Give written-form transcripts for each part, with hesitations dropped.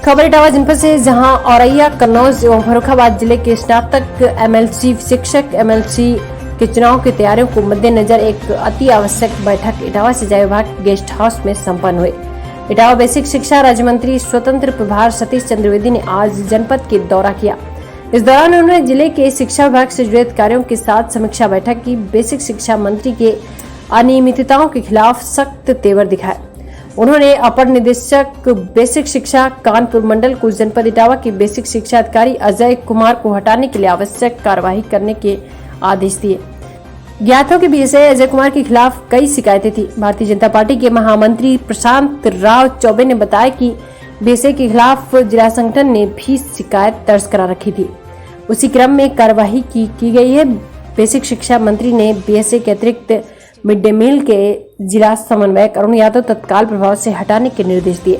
खबर इटावा जनपद से, जहां औरैया, कन्नौज एवं फर्रुखाबाद जिले के स्नातक एमएलसी शिक्षक एमएलसी के चुनाव की तैयारियों को मद्देनजर एक अति आवश्यक बैठक इटावा सिंचाई विभाग गेस्ट हाउस में संपन्न हुई। इटावा बेसिक शिक्षा राज्य मंत्री स्वतंत्र प्रभार सतीश चंद्र द्विवेदी ने आज जनपद के दौरा किया। इस दौरान उन्होंने जिले के शिक्षा विभाग से जुड़े अधिकारियों के साथ समीक्षा बैठक की। बेसिक शिक्षा मंत्री के अनियमितताओं के खिलाफ सख्त तेवर दिखाए। उन्होंने अपर निदेशक बेसिक शिक्षा कानपुर मंडल को जनपद इटावा के बेसिक शिक्षा अधिकारी अजय कुमार को हटाने के लिए आवश्यक कार्यवाही करने के आदेश दिए। ज्ञात हो कि बीएसए अजय कुमार के खिलाफ कई शिकायतें थी। भारतीय जनता पार्टी के महामंत्री प्रशांत राव चौबे ने बताया कि बीएसए के खिलाफ जिला संगठन ने भी शिकायत दर्ज करा रखी थी। उसी क्रम में कार्यवाही की गई है। बेसिक शिक्षा मंत्री ने बीएसए के अतिरिक्त मिड डे मील के जिला समन्वयक अरुण यादव तत्काल प्रभाव से हटाने के निर्देश दिए।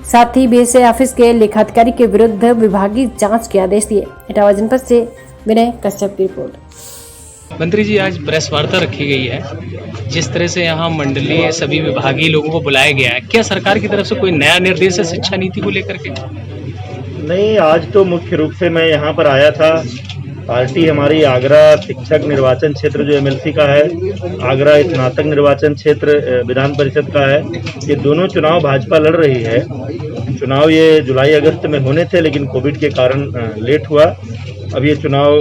साथ ही बीएसए ऑफिस के लेखाधिकारी के विरुद्ध विभागीय जांच के आदेश दिए। इटावा जनपद से विनय कश्यप की रिपोर्ट। मंत्री जी, आज प्रेस वार्ता रखी गई है। जिस तरह से यहाँ मंडलीय सभी विभागीय लोगों को बुलाया गया है, क्या सरकार की तरफ से कोई नया निर्देश है शिक्षा नीति को लेकर के? नहीं, आज तो मुख्य रूप से मैं यहाँ पर आया था। पार्टी हमारी आगरा शिक्षक निर्वाचन क्षेत्र जो एमएलसी का है, आगरा स्नातक निर्वाचन क्षेत्र विधान परिषद का है, ये दोनों चुनाव भाजपा लड़ रही है। चुनाव ये जुलाई अगस्त में होने थे, लेकिन कोविड के कारण लेट हुआ। अब ये चुनाव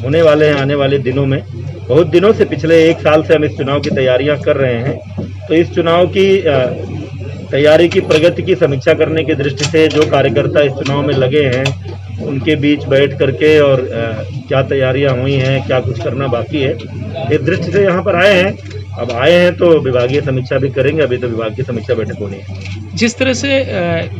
होने वाले हैं आने वाले दिनों में। बहुत दिनों से, पिछले 1 साल से हम इस चुनाव की तैयारियां कर रहे हैं। तो इस चुनाव की तैयारी की प्रगति की समीक्षा करने की दृष्टि से जो कार्यकर्ता इस चुनाव में लगे हैं, उनके बीच बैठ करके और क्या तैयारियां हुई हैं, क्या कुछ करना बाकी है, इस दृष्टि से यहाँ पर आए हैं। अब आए हैं तो विभागीय समीक्षा भी करेंगे। अभी तो विभाग की समीक्षा बैठक होनी है। जिस तरह से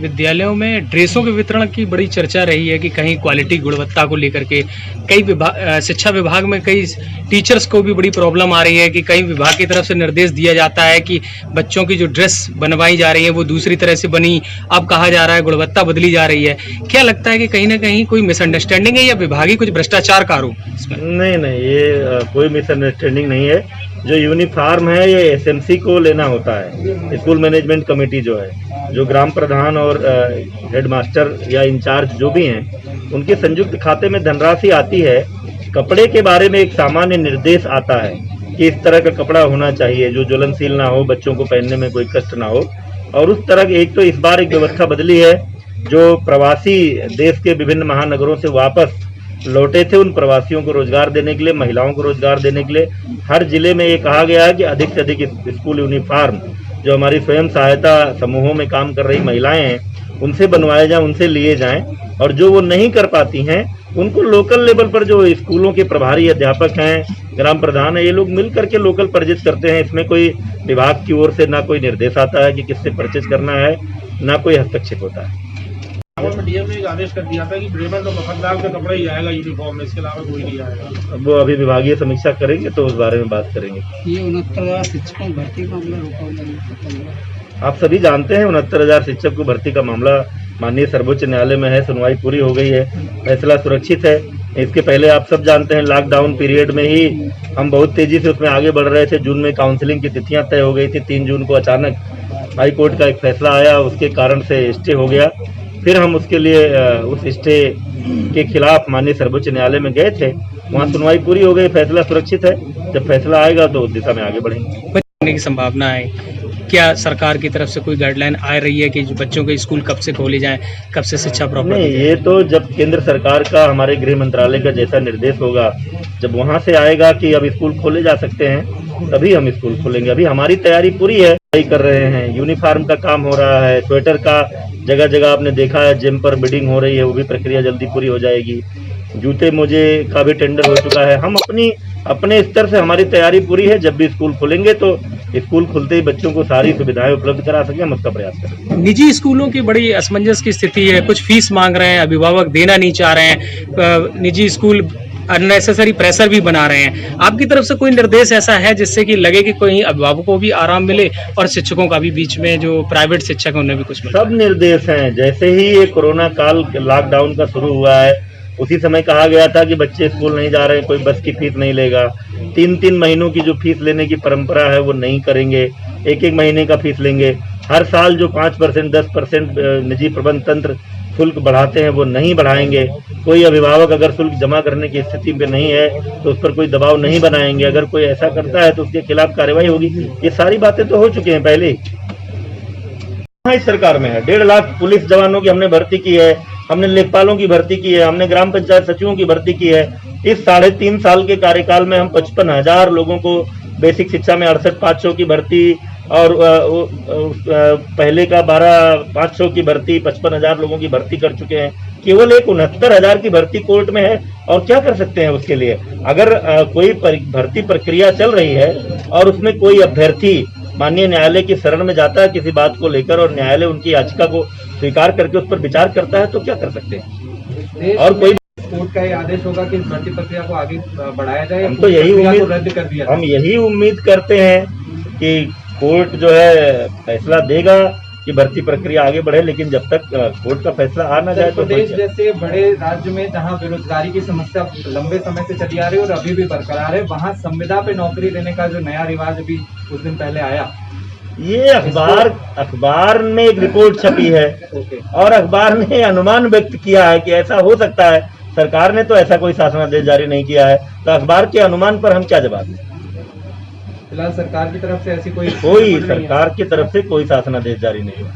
विद्यालयों में ड्रेसों के वितरण की बड़ी चर्चा रही है कि कहीं क्वालिटी गुणवत्ता को लेकर के कई शिक्षा विभाग में कई टीचर्स को भी बड़ी प्रॉब्लम आ रही है कि कई विभाग की तरफ से निर्देश दिया जाता है कि बच्चों की जो ड्रेस बनवाई जा रही है वो दूसरी तरह से बनी, अब कहा जा रहा है गुणवत्ता बदली जा रही है। क्या लगता है कि कहीं ना कहीं कोई मिसअंडरस्टैंडिंग है या विभागीय कुछ भ्रष्टाचार का आरोप? नहीं, ये कोई मिसअंडरस्टैंडिंग नहीं है। जो यूनिफॉर्म है ये एसएमसी को लेना होता है, स्कूल मैनेजमेंट कमेटी जो है, जो ग्राम प्रधान और हेडमास्टर या इंचार्ज जो भी हैं, उनके संयुक्त खाते में धनराशि आती है। कपड़े के बारे में एक सामान्य निर्देश आता है कि इस तरह का कपड़ा होना चाहिए जो ज्वलनशील ना हो, बच्चों को पहनने में कोई कष्ट ना हो। और उस तरह एक तो इस बार एक व्यवस्था बदली है। जो प्रवासी देश के विभिन्न महानगरों से वापस लौटे थे, उन प्रवासियों को रोजगार देने के लिए, महिलाओं को रोजगार देने के लिए हर जिले में ये कहा गया है कि अधिक से अधिक स्कूल यूनिफॉर्म जो हमारी स्वयं सहायता समूहों में काम कर रही महिलाएं हैं, उनसे बनवाए जाएं, उनसे लिए जाएं। और जो वो नहीं कर पाती हैं, उनको लोकल लेवल पर जो स्कूलों के प्रभारी अध्यापक हैं, ग्राम प्रधान है, ये लोग मिल करके लोकल परचेज करते हैं। इसमें कोई विभाग की ओर से ना कोई निर्देश आता है कि किससे परचेज करना है, ना कोई हस्तक्षेप होता है। डीएम ने एक आदेश कर दिया था कि ड्रेवर तो वफादार का कपड़ा ही आएगा यूनिफॉर्म में, इसके अलावा कोई नहीं आएगा। अब वो अभी विभागीय समीक्षा करेंगे तो उस बारे में बात करेंगे। ये 69,000 शिक्षकों भर्ती मामला रोका। आप सभी जानते हैं 69,000 शिक्षक को भर्ती का मामला माननीय सर्वोच्च न्यायालय में है। सुनवाई पूरी हो गई है, फैसला सुरक्षित है। इसके पहले आप सब जानते हैं लॉकडाउन पीरियड में ही हम बहुत तेजी से उसमें आगे बढ़ रहे थे। जून में काउंसलिंग की तिथियां तय हो गई थी। 3 जून को अचानक हाई कोर्ट का एक फैसला आया, उसके कारण से स्टे हो गया। फिर हम उसके लिए उस स्टे के खिलाफ माननीय सर्वोच्च न्यायालय में गए थे। वहाँ सुनवाई पूरी हो गई, फैसला सुरक्षित है। जब फैसला आएगा तो उस दिशा में आगे बढ़ेंगे। बचने की संभावना है क्या? सरकार की तरफ से कोई गाइडलाइन आ रही है कि बच्चों के स्कूल कब से खोले जाएं, कब से शिक्षा प्रॉपर? नहीं, ये तो जब केंद्र सरकार का, हमारे गृह मंत्रालय का जैसा निर्देश होगा, जब वहाँ से आएगा कि अब स्कूल खोले जा सकते हैं, तभी हम स्कूल खोलेंगे। अभी हमारी तैयारी पूरी है, कर रहे हैं। यूनिफॉर्म का काम हो रहा है, स्वेटर का जगह जगह आपने देखा है जिम पर बिडिंग हो रही है, वो भी प्रक्रिया जल्दी पूरी हो जाएगी। जूते मोजे का भी टेंडर हो चुका है। हम अपने स्तर से हमारी तैयारी पूरी है। जब भी स्कूल खुलेंगे तो स्कूल खुलते ही बच्चों को सारी सुविधाएं उपलब्ध करा सके, हम उसका प्रयास करेंगे। निजी स्कूलों की बड़ी असमंजस की स्थिति है, कुछ फीस मांग रहे हैं, अभिभावक देना नहीं चाह रहे हैं, निजी स्कूल अननेसेसरी प्रेशर भी बना रहे हैं। आपकी तरफ से कोई निर्देश ऐसा है जिससे कि लगे कि कोई अभिभावकों को भी आराम मिले और शिक्षकों का भी, बीच में जो प्राइवेट शिक्षक हैं उन्हें भी कुछ मिले? सब निर्देश हैं। जैसे ही ये कोरोना काल लॉकडाउन का शुरू हुआ है, उसी समय कहा गया था कि बच्चे स्कूल नहीं जा रहे हैं, कोई बस की फीस नहीं लेगा। 3-3 महीनों की जो फीस लेने की परंपरा है वो नहीं करेंगे, 1-1 महीने का फीस लेंगे। हर साल जो 5%, 10% निजी प्रबंध तंत्र शुल्क बढ़ाते हैं वो नहीं बढ़ाएंगे। कोई अभिभावक अगर शुल्क जमा करने की स्थिति में नहीं है तो उस पर कोई दबाव नहीं बनाएंगे। अगर कोई ऐसा करता है तो उसके खिलाफ कार्रवाई होगी। ये सारी बातें तो हो चुकी हैं पहले। इस सरकार में है 1.5 लाख पुलिस जवानों की हमने भर्ती की है, हमने लेखपालों की भर्ती की है, हमने ग्राम पंचायत सचिवों की भर्ती की है। इस 3.5 साल के कार्यकाल में हम 55,000 लोगों को बेसिक शिक्षा में 68,500 की भर्ती और पहले का 12,500 की भर्ती 55,000 लोगों की भर्ती कर चुके हैं। केवल एक 69,000 की भर्ती कोर्ट में है और क्या कर सकते हैं उसके लिए। अगर कोई भर्ती प्रक्रिया चल रही है और उसमें कोई अभ्यर्थी माननीय न्यायालय की शरण में जाता है किसी बात को लेकर और न्यायालय उनकी याचिका को स्वीकार करके उस पर विचार करता है तो क्या कर सकते हैं। और कोई कोर्ट का ये आदेश होगा कि इस भर्ती प्रक्रिया को आगे बढ़ाया जाए, हम तो यही उम्मीद रद्द कर दिया, हम यही उम्मीद करते हैं कि कोर्ट जो है फैसला देगा कि भर्ती प्रक्रिया आगे बढ़े। लेकिन जब तक कोर्ट का फैसला आ ना जाए तो प्रदेश जैसे बड़े राज्य में जहां बेरोजगारी की समस्या लंबे समय से चली आ रही है और अभी भी बरकरार है, वहां संविदा पे नौकरी देने का जो नया रिवाज अभी कुछ दिन पहले आया, ये अखबार में एक रिपोर्ट छपी है और अखबार ने अनुमान व्यक्त किया है कि ऐसा हो सकता है। सरकार ने तो ऐसा कोई शासनादेश जारी नहीं किया है, तो अखबार के अनुमान पर हम क्या जवाब दें। फिलहाल सरकार की तरफ से ऐसी कोई सरकार की तरफ से कोई शासनादेश जारी नहीं हुआ।